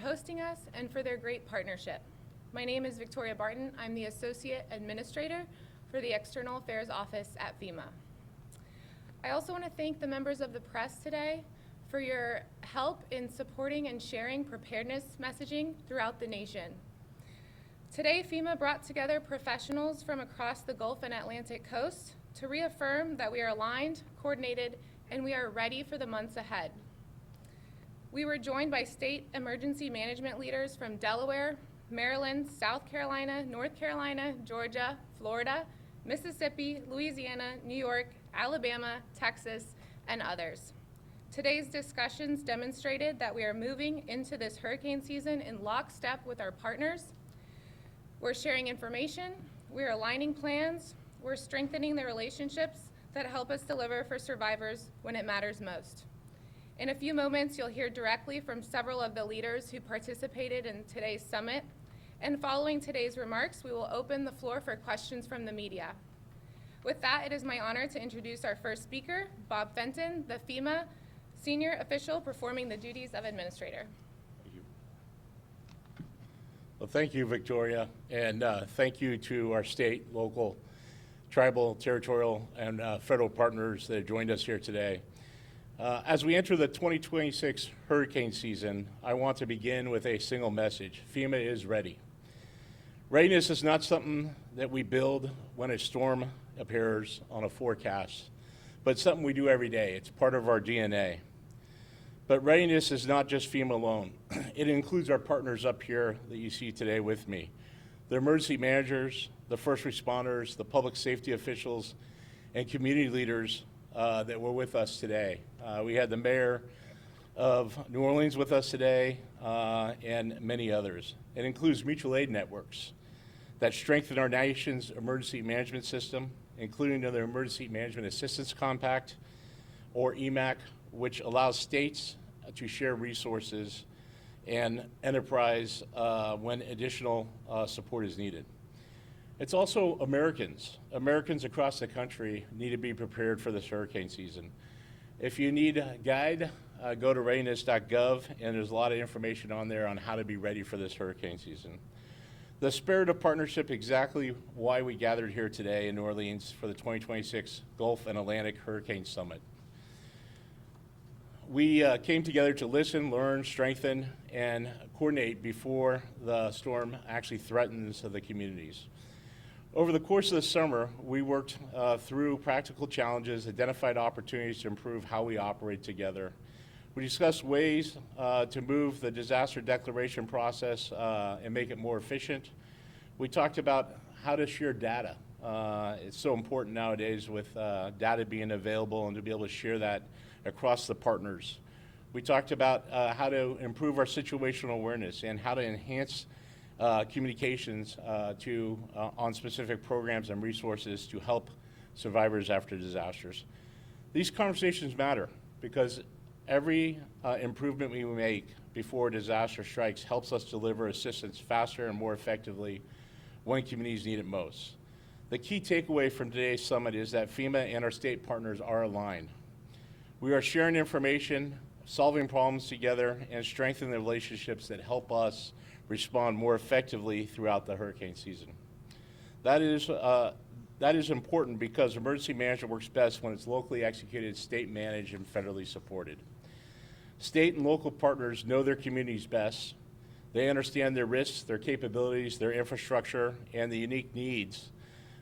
hosting us and for their great partnership. My name is Victoria Barton. I'm the Associate Administrator for the External Affairs Office at FEMA. I also want to thank the members of the press today for your help in supporting and sharing preparedness messaging throughout the nation. Today, FEMA brought together professionals from across the Gulf and Atlantic coast to reaffirm that we are aligned, coordinated, and we are ready for the months ahead. We were joined by state emergency management leaders from Delaware, Maryland, South Carolina, North Carolina, Georgia, Florida, Mississippi, Louisiana, New York, Alabama, Texas, and others. Today's discussions demonstrated that we are moving into this hurricane season in lockstep with our partners. We're sharing information, we're aligning plans, we're strengthening the relationships that help us deliver for survivors when it matters most. In a few moments, you'll hear directly from several of the leaders who participated in today's summit. And following today's remarks, we will open the floor for questions from the media. With that, it is my honor to introduce our first speaker, Bob Fenton, the FEMA senior official performing the duties of administrator. Thank you. Well, thank you, Victoria, and thank you to our state, local, tribal, territorial, and federal partners that have joined us here today. As we enter the 2026 hurricane season, I want to begin with a single message. FEMA is ready. Readiness is not something that we build when a storm appears on a forecast, but something we do every day. It's part of our DNA. But readiness is not just FEMA alone. It includes our partners up here that you see today with me. The emergency managers, the first responders, the public safety officials, and community leaders that were with us today. We had the mayor of New Orleans with us today and many others. It includes mutual aid networks that strengthen our nation's emergency management system, including the Emergency Management Assistance Compact, or EMAC, which allows states to share resources and enterprise when additional support is needed. It's also Americans. Americans across the country need to be prepared for this hurricane season. If you need a guide, go to readiness.gov, and there's a lot of information on there on how to be ready for this hurricane season. The spirit of partnership, exactly why we gathered here today in New Orleans for the 2026 Gulf and Atlantic Hurricane Summit. We came together to listen, learn, strengthen, and coordinate before the storm actually threatens the communities. Over the course of the summer, we worked through practical challenges, identified opportunities to improve how we operate together. We discussed ways to move the disaster declaration process and make it more efficient. We talked about how to share data. It's so important nowadays with data being available and to be able to share that across the partners. We talked about how to improve our situational awareness and how to enhance communications on specific programs and resources to help survivors after disasters. These conversations matter because every improvement we make before a disaster strikes helps us deliver assistance faster and more effectively when communities need it most. The key takeaway from today's summit is that FEMA and our state partners are aligned. We are sharing information, solving problems together, and strengthening the relationships that help us respond more effectively throughout the hurricane season. That is important because emergency management works best when it's locally executed, state managed, and federally supported. State and local partners know their communities best. They understand their risks, their capabilities, their infrastructure, and the unique needs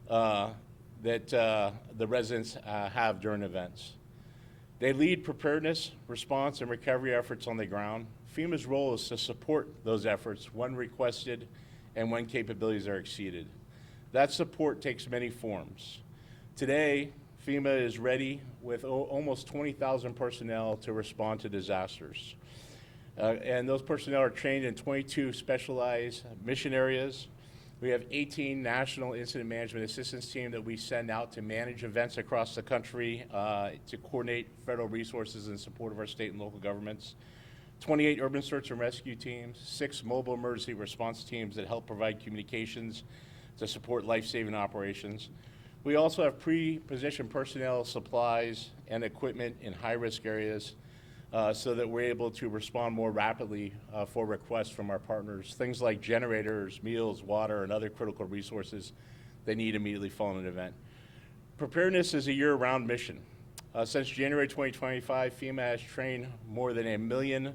that the residents have during events. They lead preparedness, response, and recovery efforts on the ground. FEMA's role is to support those efforts when requested and when capabilities are exceeded. That support takes many forms. Today, FEMA is ready with almost 20,000 personnel to respond to disasters. And those personnel are trained in 22 specialized mission areas. We have 18 national incident management assistance teams that we send out to manage events across the country to coordinate federal resources in support of our state and local governments. 28 urban search and rescue teams, 6 mobile emergency response teams that help provide communications to support life-saving operations. We also have pre-positioned personnel, supplies, and equipment in high-risk areas so that we're able to respond more rapidly for requests from our partners. Things like generators, meals, water, and other critical resources they need immediately following an event. Preparedness is a year-round mission. Since January 2025, FEMA has trained more than 1 million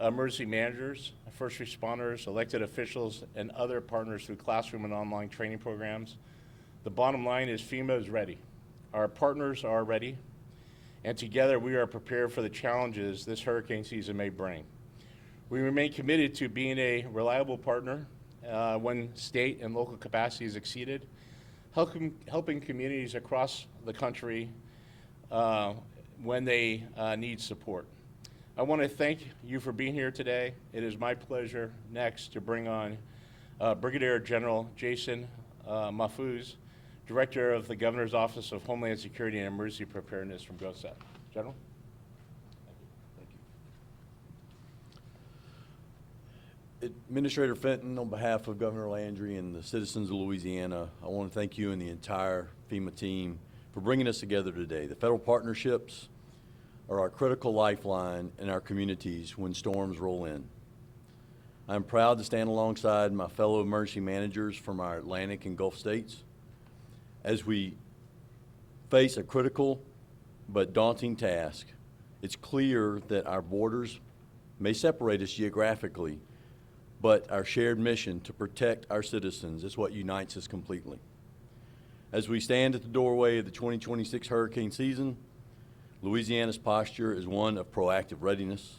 emergency managers, first responders, elected officials, and other partners through classroom and online training programs. The bottom line is FEMA is ready. Our partners are ready, and together we are prepared for the challenges this hurricane season may bring. We remain committed to being a reliable partner when state and local capacity is exceeded, helping communities across the country when they need support. I want to thank you for being here today. It is my pleasure next to bring on Brigadier General Jason Mahfouz, Director of the Governor's Office of Homeland Security and Emergency Preparedness from GOSEP. General? Thank you. Administrator Fenton, on behalf of Governor Landry and the citizens of Louisiana, I want to thank you and the entire FEMA team for bringing us together today. The federal partnerships are our critical lifeline in our communities when storms roll in. I'm proud to stand alongside my fellow emergency managers from our Atlantic and Gulf states as we face a critical but daunting task. It's clear that our borders may separate us geographically, but our shared mission to protect our citizens is what unites us completely. As we stand at the doorway of the 2026 hurricane season, Louisiana's posture is one of proactive readiness.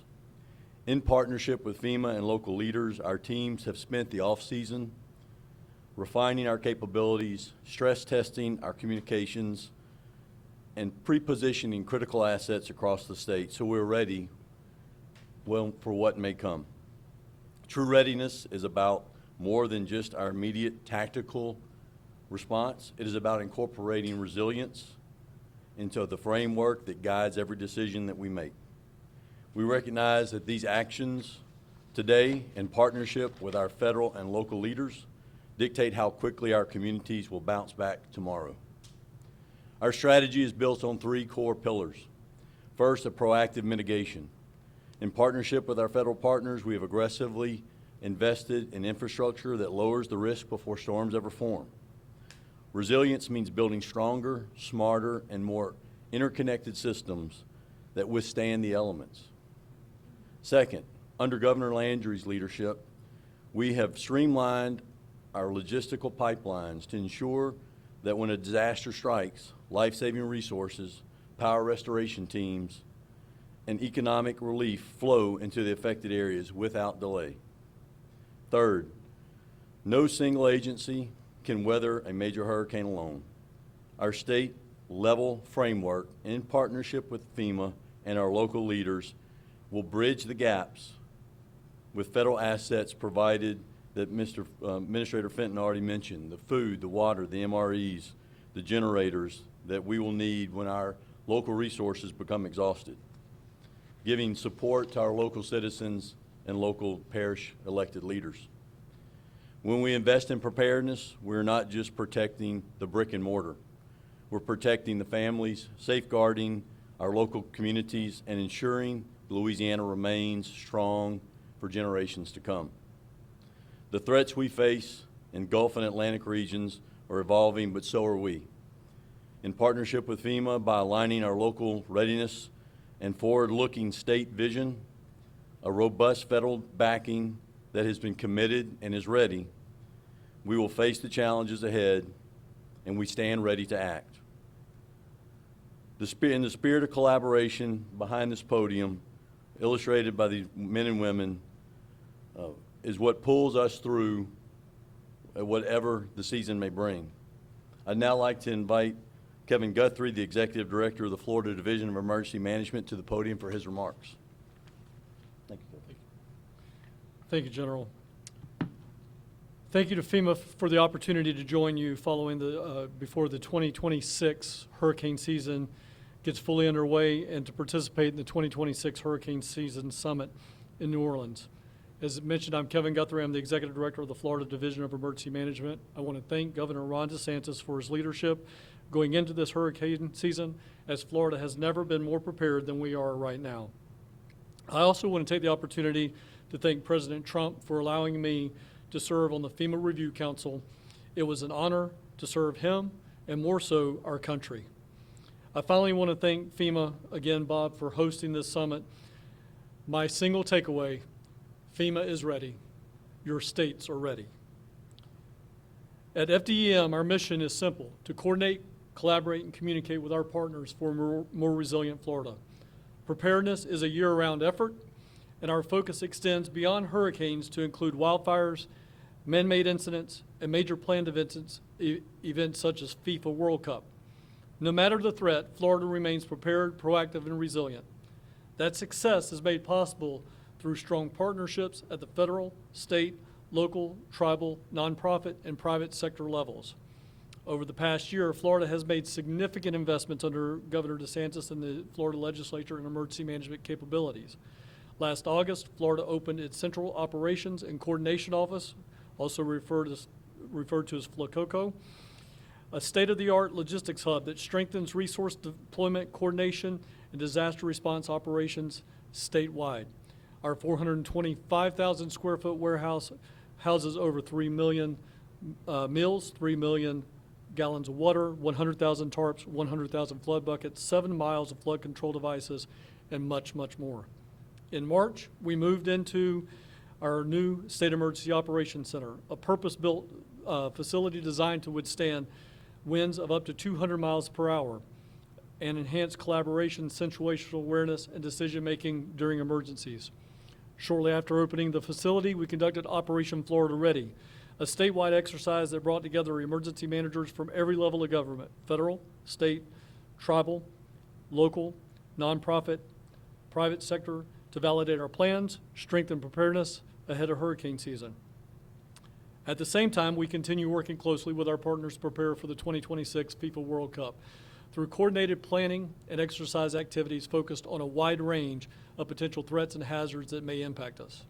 In partnership with FEMA and local leaders, our teams have spent the off-season refining our capabilities, stress testing our communications, and pre-positioning critical assets across the state so we're ready for what may come. True readiness is about more than just our immediate tactical response. It is about incorporating resilience into the framework that guides every decision that we make. We recognize that these actions today, in partnership with our federal and local leaders, dictate how quickly our communities will bounce back tomorrow. Our strategy is built on 3 core pillars. First, a proactive mitigation. In partnership with our federal partners, we have aggressively invested in infrastructure that lowers the risk before storms ever form. Resilience means building stronger, smarter, and more interconnected systems that withstand the elements. Second, under Governor Landry's leadership, we have streamlined our logistical pipelines to ensure that when a disaster strikes, life-saving resources, power restoration teams, and economic relief flow into the affected areas without delay. Third, no single agency can weather a major hurricane alone. Our state-level framework, in partnership with FEMA and our local leaders, will bridge the gaps with federal assets provided that Administrator Fenton already mentioned: the food, the water, the MREs, the generators that we will need when our local resources become exhausted, giving support to our local citizens and local parish elected leaders. When we invest in preparedness, we're not just protecting the brick and mortar. We're protecting the families, safeguarding our local communities, and ensuring Louisiana remains strong for generations to come. The threats we face in Gulf and Atlantic regions are evolving, but so are we. In partnership with FEMA, by aligning our local readiness and forward-looking state vision, a robust federal backing that has been committed and is ready, we will face the challenges ahead, and we stand ready to act. In the spirit of collaboration behind this podium, illustrated by the men and women, is what pulls us through whatever the season may bring. I'd now like to invite Kevin Guthrie, the Executive Director of the Florida Division of Emergency Management, to the podium for his remarks. Thank you, Kevin. Thank you, General. Thank you to FEMA for the opportunity to join you following before the 2026 hurricane season gets fully underway and to participate in the 2026 Hurricane Season Summit in New Orleans. As mentioned, I'm Kevin Guthrie. I'm the Executive Director of the Florida Division of Emergency Management. I want to thank Governor Ron DeSantis for his leadership going into this hurricane season, as Florida has never been more prepared than we are right now. I also want to take the opportunity to thank President Trump for allowing me to serve on the FEMA Review Council. It was an honor to serve him and more so our country. I finally want to thank FEMA again, Bob, for hosting this summit. My single takeaway, FEMA is ready. Your states are ready. At FDEM, our mission is simple: to coordinate, collaborate, and communicate with our partners for a more resilient Florida. Preparedness is a year-round effort, and our focus extends beyond hurricanes to include wildfires, man-made incidents, and major planned events such as FIFA World Cup. No matter the threat, Florida remains prepared, proactive, and resilient. That success is made possible through strong partnerships at the federal, state, local, tribal, nonprofit, and private sector levels. Over the past year, Florida has made significant investments under Governor DeSantis and the Florida legislature in emergency management capabilities. Last August, Florida opened its Central Operations and Coordination Office, also referred to as FLOCOCO, a state-of-the-art logistics hub that strengthens resource deployment, coordination, and disaster response operations statewide. Our 425,000 square foot warehouse houses over 3 million meals, 3 million gallons of water, 100,000 tarps, 100,000 flood buckets, 7 miles of flood control devices, and much, much more. In March, we moved into our new State Emergency Operations Center, a purpose-built facility designed to withstand winds of up to 200 miles per hour and enhance collaboration, situational awareness, and decision-making during emergencies. Shortly after opening the facility, we conducted Operation Florida Ready, a statewide exercise that brought together emergency managers from every level of government: federal, state, tribal, local, nonprofit, private sector, to validate our plans, strengthen preparedness ahead of hurricane season. At the same time, we continue working closely with our partners to prepare for the 2026 FIFA World Cup through coordinated planning and exercise activities focused on a wide range of potential threats and hazards that may impact us.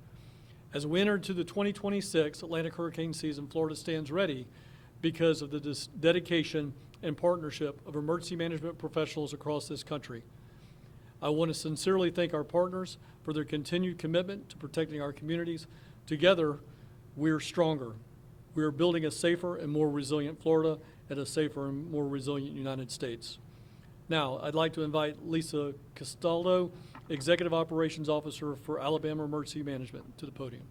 As we enter into the 2026 Atlantic hurricane season, Florida stands ready because of the dedication and partnership of emergency management professionals across this country. I want to sincerely thank our partners for their continued commitment to protecting our communities. Together, we're stronger. We are building a safer and more resilient Florida and a safer and more resilient United States. Now, I'd like to invite Lisa Castaldo, Executive Operations Officer for Alabama Emergency Management, to the podium.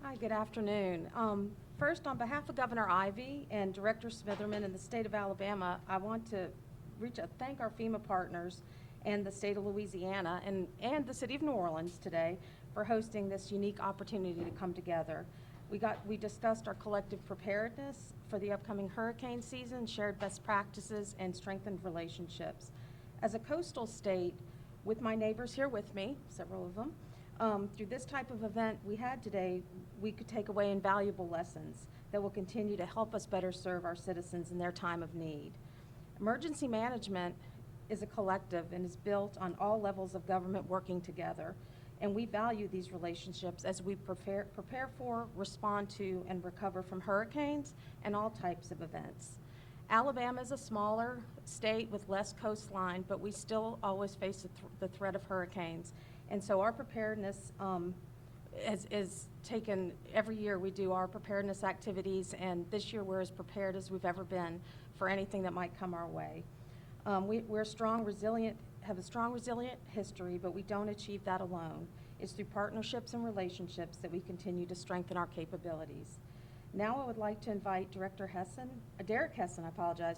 Hi, good afternoon. First, on behalf of Governor Ivey and Director Smitherman and the state of Alabama, I want to thank our FEMA partners and the state of Louisiana and the city of New Orleans today for hosting this unique opportunity to come together. We discussed our collective preparedness for the upcoming hurricane season, shared best practices, and strengthened relationships. As a coastal state, with my neighbors here with me, several of them, through this type of event we had today, we could take away invaluable lessons that will continue to help us better serve our citizens in their time of need. Emergency management is a collective and is built on all levels of government working together, and we value these relationships as we prepare for, respond to, and recover from hurricanes and all types of events. Alabama is a smaller state with less coastline, but we still always face the threat of hurricanes. And so our preparedness is taken every year. We do our preparedness activities, and this year we're as prepared as we've ever been for anything that might come our way. We're strong, resilient, have a strong, resilient history, but we don't achieve that alone. It's through partnerships and relationships that we continue to strengthen our capabilities. Now I would like to invite Derek Hessen,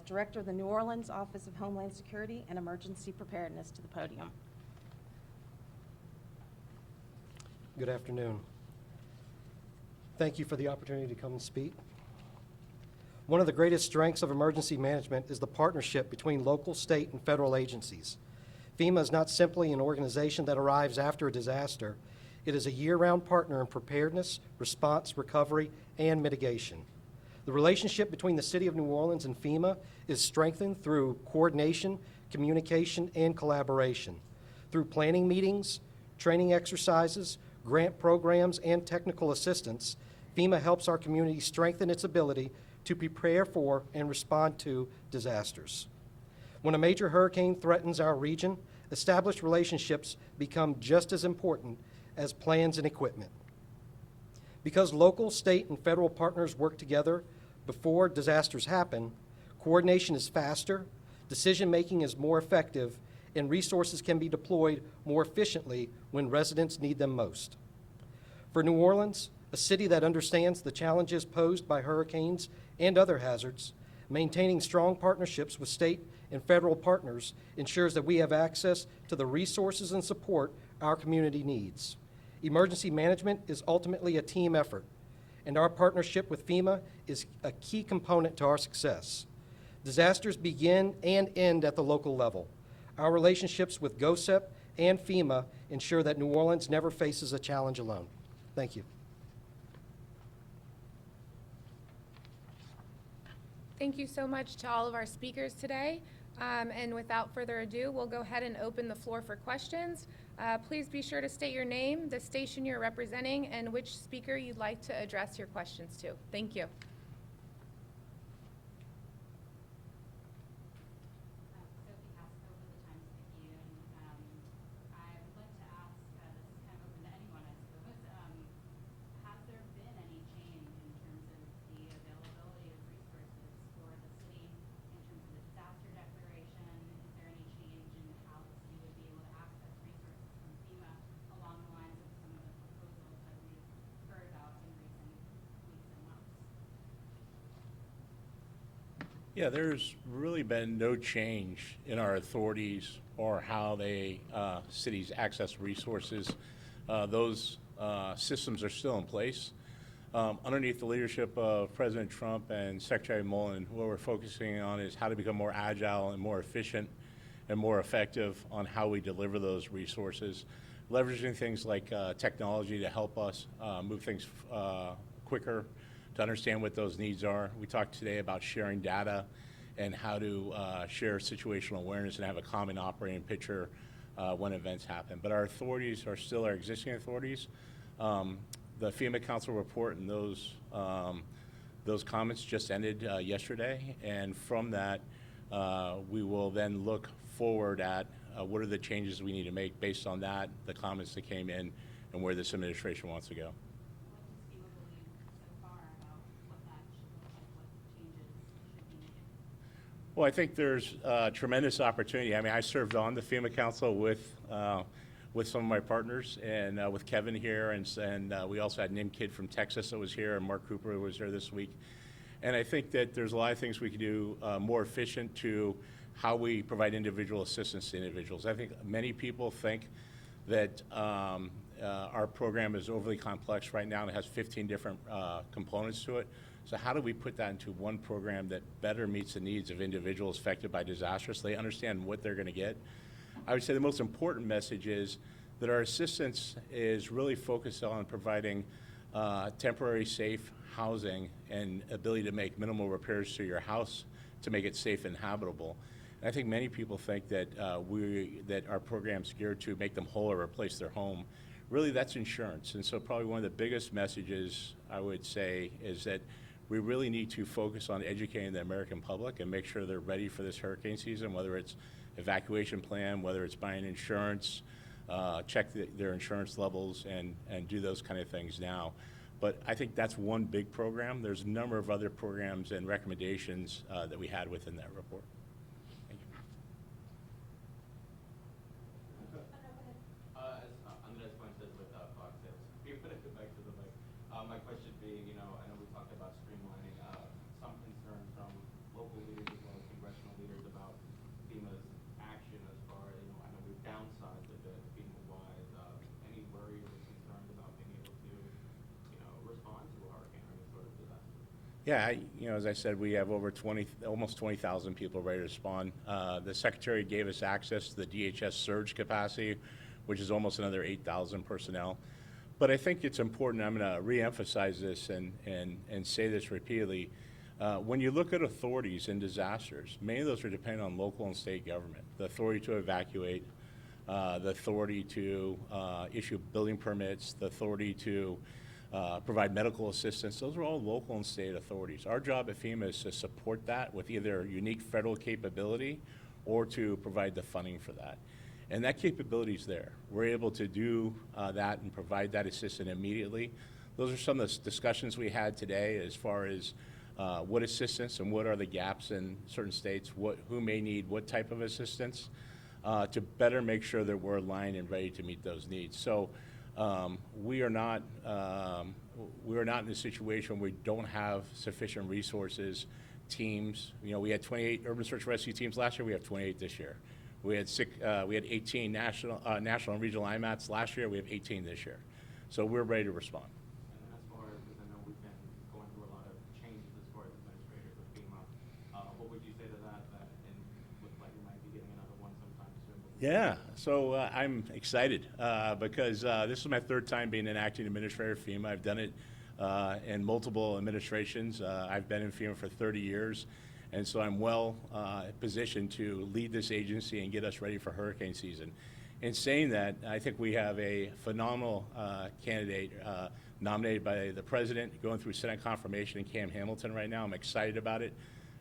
Director of the New Orleans Office of Homeland Security and Emergency Preparedness, to the podium. Good afternoon. Thank you for the opportunity to come and speak. One of the greatest strengths of emergency management is the partnership between local, state, and federal agencies. FEMA is not simply an organization that arrives after a disaster. It is a year-round partner in preparedness, response, recovery, and mitigation. The relationship between the City of New Orleans and FEMA is strengthened through coordination, communication, and collaboration. Through planning meetings, training exercises, grant programs, and technical assistance, FEMA helps our community strengthen its ability to prepare for and respond to disasters. When a major hurricane threatens our region, established relationships become just as important as plans and equipment. Because local, state, and federal partners work together before disasters happen, coordination is faster, decision-making is more effective, and resources can be deployed more efficiently when residents need them most. For New Orleans, a city that understands the challenges posed by hurricanes and other hazards, maintaining strong partnerships with state and federal partners ensures that we have access to the resources and support our community needs. Emergency management is ultimately a team effort, and our partnership with FEMA is a key component to our success. Disasters begin and end at the local level. Our relationships with GOSEP and FEMA ensure that New Orleans never faces a challenge alone. Thank you. Thank you so much to all of our speakers today. And without further ado, we'll go ahead and open the floor for questions. Please be sure to state your name, the station you're representing, and which speaker you'd like to address your questions to. Thank you. Yeah, there's really been no change in our authorities or how cities access resources. Those systems are still in place. Underneath the leadership of President Trump and Secretary Mullen, what we're focusing on is how to become more agile and more efficient and more effective on how we deliver those resources, leveraging things like technology to help us move things quicker, to understand what those needs are. We talked today about sharing data and how to share situational awareness and have a common operating picture when events happen. But our authorities are still our existing authorities. The FEMA Council report and those comments just ended yesterday, and from that, we will then look forward at what are the changes we need to make based on that, the comments that came in, and where this administration wants to go. Well, I think there's tremendous opportunity. I mean, I served on the FEMA Council with some of my partners, and with Kevin here, and we also had an kid from Texas that was here, and Mark Cooper was here this week. And I think that there's a lot of things we can do more efficient to how we provide individual assistance to individuals. I think many people think that our program is overly complex right now and it has 15 different components to it. So how do we put that into one program that better meets the needs of individuals affected by disasters so they understand what they're going to get? I would say the most important message is that our assistance is really focused on providing temporary safe housing and ability to make minimal repairs to your house to make it safe and habitable. And I think many people think that that our program's geared to make them whole or replace their home. Really, that's insurance. And so probably one of the biggest messages I would say is that we really need to focus on educating the American public and make sure they're ready for this hurricane season, whether it's evacuation plan, whether it's buying insurance, check their insurance levels and do those kind of things now. But I think that's one big program. There's a number of other programs and recommendations that we had within that report. Thank you. Andres Fuentes with Fox News. If you put it back to the mic. My question being, I know we talked about streamlining, some concern from local leaders as well as congressional leaders about FEMA's action as far as, I know we've downsized a bit FEMA-wise. Any worries or concerns about being able to, respond to a hurricane or any sort of disaster? Yeah, as I said, we have over almost 20,000 people ready to respond. The Secretary gave us access to the DHS surge capacity, which is almost another 8,000 personnel. But I think it's important, I'm going to reemphasize this and say this repeatedly. When you look at authorities in disasters, many of those are dependent on local and state government. The authority to evacuate, the authority to issue building permits, the authority to provide medical assistance. Those are all local and state authorities. Our job at FEMA is to support that with either unique federal capability or to provide the funding for that. And that capability is there. We're able to do that and provide that assistance immediately. Those are some of the discussions we had today as far as what assistance and what are the gaps in certain states, who may need what type of assistance, to better make sure that we're aligned and ready to meet those needs. So we are not in a situation where we don't have sufficient resources, teams. You know, we had 28 urban search rescue teams last year. We have 28 this year. We had 18 national and regional IMATs last year. We have 18 this year. So we're ready to respond. And as far as, because I know we've been going through a lot of changes as far as administrators with FEMA, what would you say to that? And looks like we might be getting another one sometime soon. Yeah, so I'm excited because this is my third time being an acting administrator of FEMA. I've done it in multiple administrations. I've been in FEMA for 30 years, and so I'm well positioned to lead this agency and get us ready for hurricane season. In saying that, I think we have a phenomenal candidate nominated by the President, going through Senate confirmation in Cam Hamilton right now. I'm excited about it.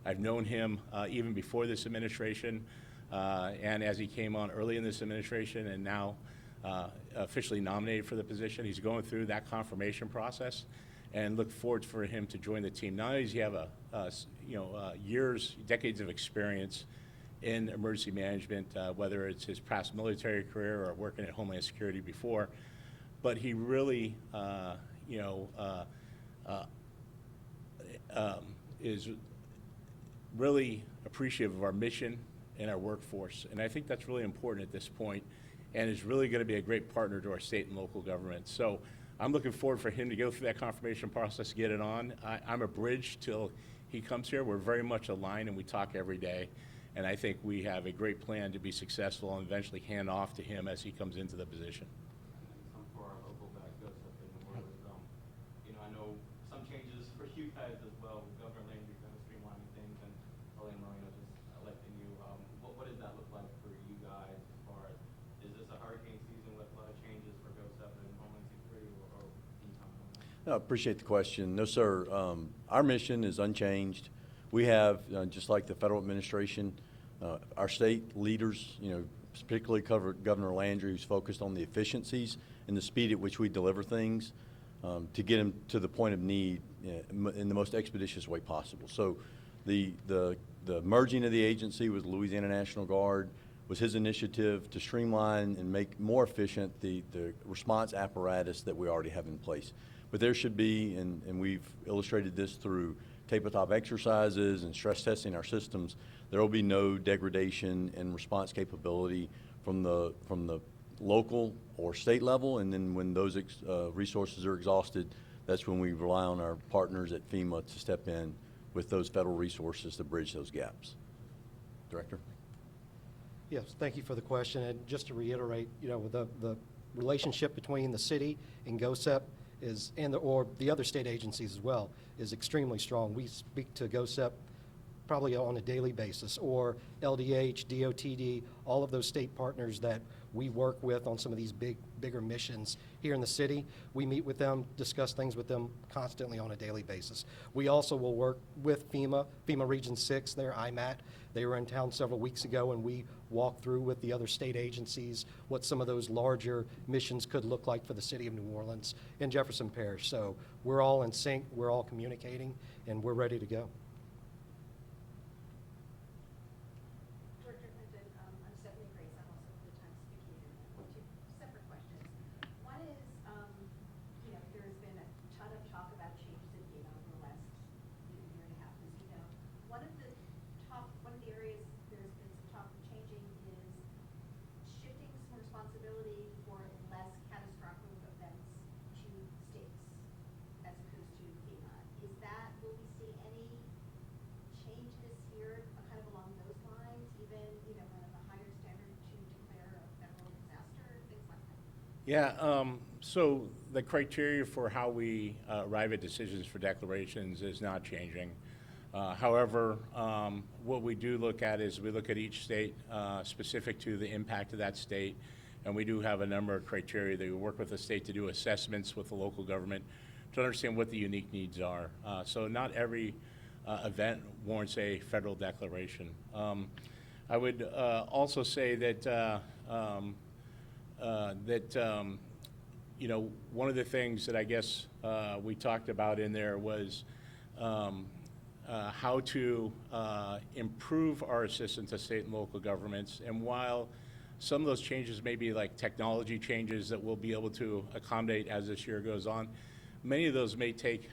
I've known him even before this administration, and as he came on early in this administration and now officially nominated for the position. He's going through that confirmation process and look forward for him to join the team. Not only does he have decades of experience in emergency management, whether it's his past military career or working at Homeland Security before, but he really is really appreciative of our mission and our workforce. And I think that's really important at this point, and is really going to be a great partner to our state and local government. So I'm looking forward for him to go through that confirmation process, get it on. I'm a bridge till he comes here. We're very much aligned, and we talk every day. And I think we have a great plan to be successful and eventually hand off to him as he comes into the position. And then some for our local guys goes up in the world is, I know some changes for you guys as well. Governor Landry kind of streamlining things, and Elena Moreno just electing you. What does that look like for you guys as far as, is this a hurricane season with a lot of changes for GO7 and Homeland Security, or can you comment on that? No, I appreciate the question. No, sir. Our mission is unchanged. We have, just like the federal administration, our state leaders, particularly Governor Landry, who's focused on the efficiencies and the speed at which we deliver things to get them to the point of need in the most expeditious way possible. So the merging of the agency with Louisiana National Guard was his initiative to streamline and make more efficient the response apparatus that we already have in place. But there should be, and we've illustrated this through tabletop exercises and stress testing our systems, there will be no degradation in response capability from the local or state level. And then when those resources are exhausted, that's when we rely on our partners at FEMA to step in with those federal resources to bridge those gaps. Director? Yes, thank you for the question. And just to reiterate, the relationship between the city and GOSEP is, or the other state agencies as well, is extremely strong. We speak to GOSEP probably on a daily basis, or LDH, DOTD, all of those state partners that we work with on some of these bigger missions here in the city. We meet with them, discuss things with them constantly on a daily basis. We also will work with FEMA Region 6, their IMAT. They were in town several weeks ago, and we walked through with the other state agencies what some of those larger missions could look like for the city of New Orleans and Jefferson Parish. So we're all in sync, we're all communicating, and we're ready to go. Director Clinton, I'm Stephanie Grace. I'm also the Times Speaker. Two separate questions. One is, there has been a ton of talk about changes in FEMA over the last year and a half, as you know. One of the areas there's been some talk of changing is shifting some responsibility for less catastrophic events to states as opposed to FEMA. Will we see any change this year, kind of along those lines, even, kind of a higher standard to declare a federal disaster, things like that? Yeah, so the criteria for how we arrive at decisions for declarations is not changing. However, what we do look at is we look at each state specific to the impact of that state, and we do have a number of criteria that we work with the state to do assessments with the local government to understand what the unique needs are. So not every event warrants a federal declaration. I would also say that you know, one of the things that I guess we talked about in there was how to improve our assistance to state and local governments. And while some of those changes may be like technology changes that we'll be able to accommodate as this year goes on, many of those may take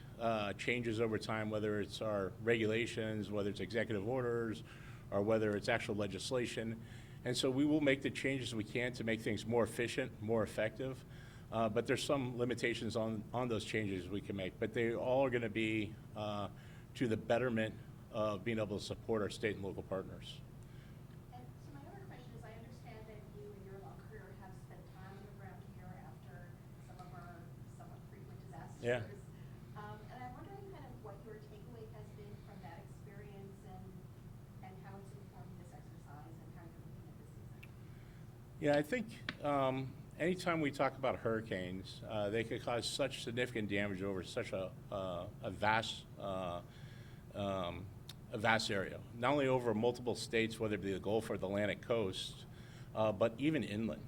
changes over time, whether it's our regulations, whether it's executive orders, or whether it's actual legislation. And so we will make the changes we can to make things more efficient, more effective. But there's some limitations on those changes we can make. But they all are going to be to the betterment of being able to support our state and local partners. And so my other question is, I understand that you in your long career have spent time on the ground here after some of our somewhat frequent disasters. Yeah. And I'm wondering kind of what your takeaway has been from that experience and how it's informed this exercise and how you're looking at this season. Yeah, I think anytime we talk about hurricanes, they could cause such significant damage over such a vast area, not only over multiple states, whether it be the Gulf or the Atlantic coast, but even inland.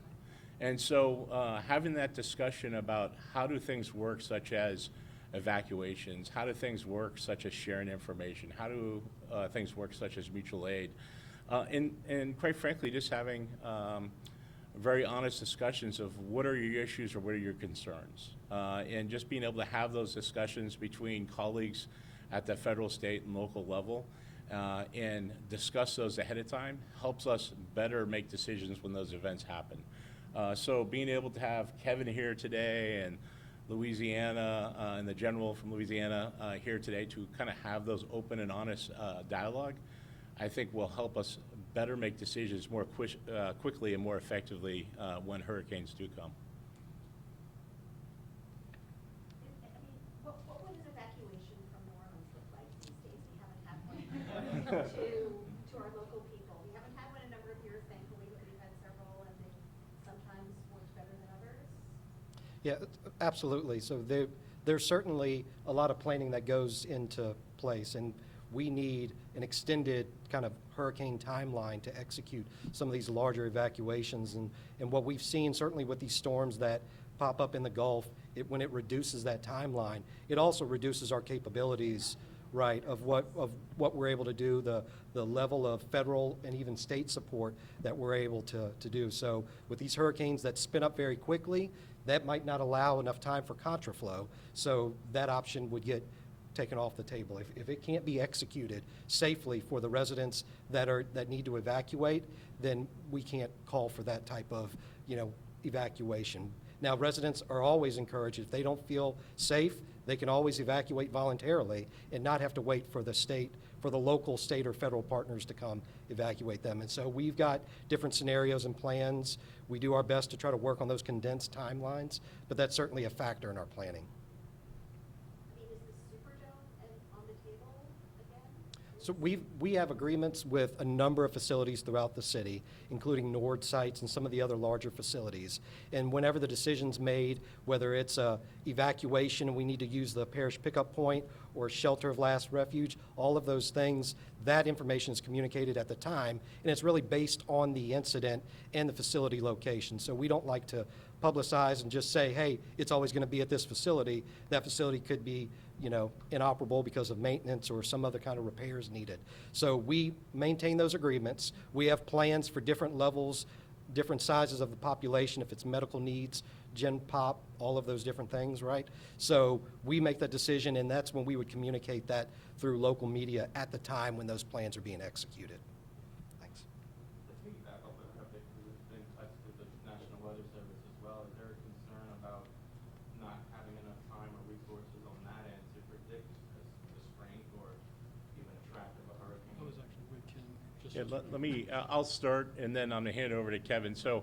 And so having that discussion about how do things work, such as evacuations, how do things work, such as sharing information, how do things work, such as mutual aid, and quite frankly, just having very honest discussions of what are your issues or what are your concerns. And just being able to have those discussions between colleagues at the federal, state, and local level and discuss those ahead of time helps us better make decisions when those events happen. So being able to have Kevin here today and Louisiana and the general from Louisiana here today to kind of have those open and honest dialogue, I think will help us better make decisions more quickly and more effectively when hurricanes do come. I mean, what would an evacuation from New Orleans look like these days? We haven't had one to our local people. We haven't had one in a number of years, thankfully, but we've had several, and they sometimes worked better than others. Yeah, absolutely. So there's certainly a lot of planning that goes into place, and we need an extended kind of hurricane timeline to execute some of these larger evacuations. And what we've seen, certainly with these storms that pop up in the Gulf, when it reduces that timeline, it also reduces our capabilities, right, of what we're able to do, the level of federal and even state support that we're able to do. So with these hurricanes that spin up very quickly, that might not allow enough time for contraflow. So that option would get taken off the table. If it can't be executed safely for the residents that need to evacuate, then we can't call for that type of, evacuation. Now, residents are always encouraged, if they don't feel safe, they can always evacuate voluntarily and not have to wait for the local state or federal partners to come evacuate them. And so we've got different scenarios and plans. We do our best to try to work on those condensed timelines, but that's certainly a factor in our planning. On the table again? So we have agreements with a number of facilities throughout the city, including Nord sites and some of the other larger facilities. And whenever the decision's made, whether it's a evacuation and we need to use the parish pickup point or shelter of last refuge, all of those things, that information is communicated at the time, and it's really based on the incident and the facility location. So we don't like to publicize and just say, hey, it's always going to be at this facility. That facility could be inoperable because of maintenance or some other kind of repairs needed. So we maintain those agreements. We have plans for different levels, different sizes of the population, if it's medical needs, gen pop, all of those different things, right? So we make that decision, and that's when we would communicate that through local media at the time when those plans are being executed. Thanks. To piggyback off of that, we've been in touch with the National Weather Service as well. Is there a concern about not having enough time or resources on that end to predict the strength or even a track of a hurricane? I was actually with Ken. Yeah, let me, I'll start, and then I'm going to hand it over to Kevin. So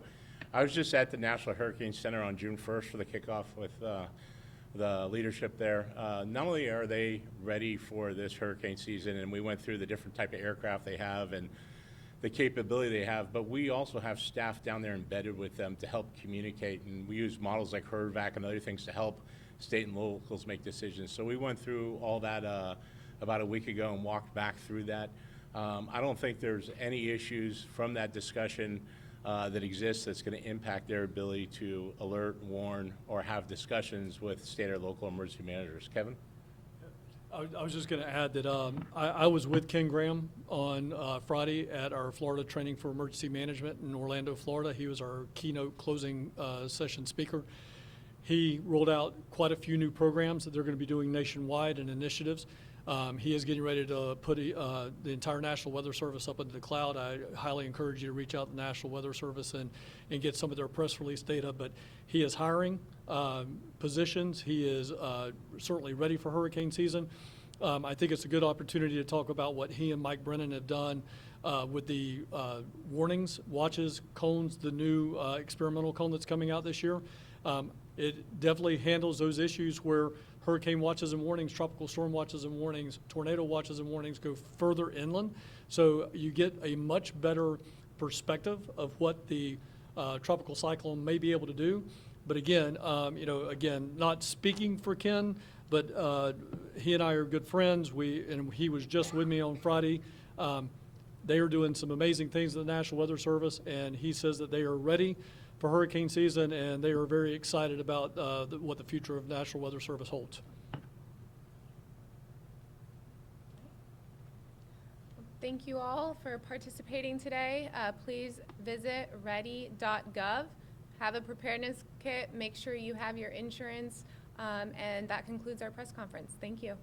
I was just at the National Hurricane Center on June 1st for the kickoff with the leadership there. Not only are they ready for this hurricane season, and we went through the different type of aircraft they have and the capability they have, but we also have staff down there embedded with them to help communicate, and we use models like HERVAC and other things to help state and locals make decisions. So we went through all that about a week ago and walked back through that. I don't think there's any issues from that discussion that exists that's going to impact their ability to alert, warn, or have discussions with state or local emergency managers. Kevin? I was just going to add that I was with Ken Graham on Friday at our Florida Training for Emergency Management in Orlando, Florida. He was our keynote closing session speaker. He rolled out quite a few new programs that they're going to be doing nationwide and initiatives. He is getting ready to put the entire National Weather Service up into the cloud. I highly encourage you to reach out to the National Weather Service and get some of their press release data. But he is hiring positions. He is certainly ready for hurricane season. I think it's a good opportunity to talk about what he and Mike Brennan have done with the warnings, watches, cones, the new experimental cone that's coming out this year. It definitely handles those issues where hurricane watches and warnings, tropical storm watches and warnings, tornado watches and warnings go further inland. So you get a much better perspective of what the tropical cyclone may be able to do. But again, again, not speaking for Ken, but he and I are good friends. And he was just with me on Friday. They are doing some amazing things at the National Weather Service, and he says that they are ready for hurricane season, and they are very excited about what the future of National Weather Service holds. Thank you all for participating today. Please visit ready.gov. Have a preparedness kit. Make sure you have your insurance. And that concludes our press conference. Thank you.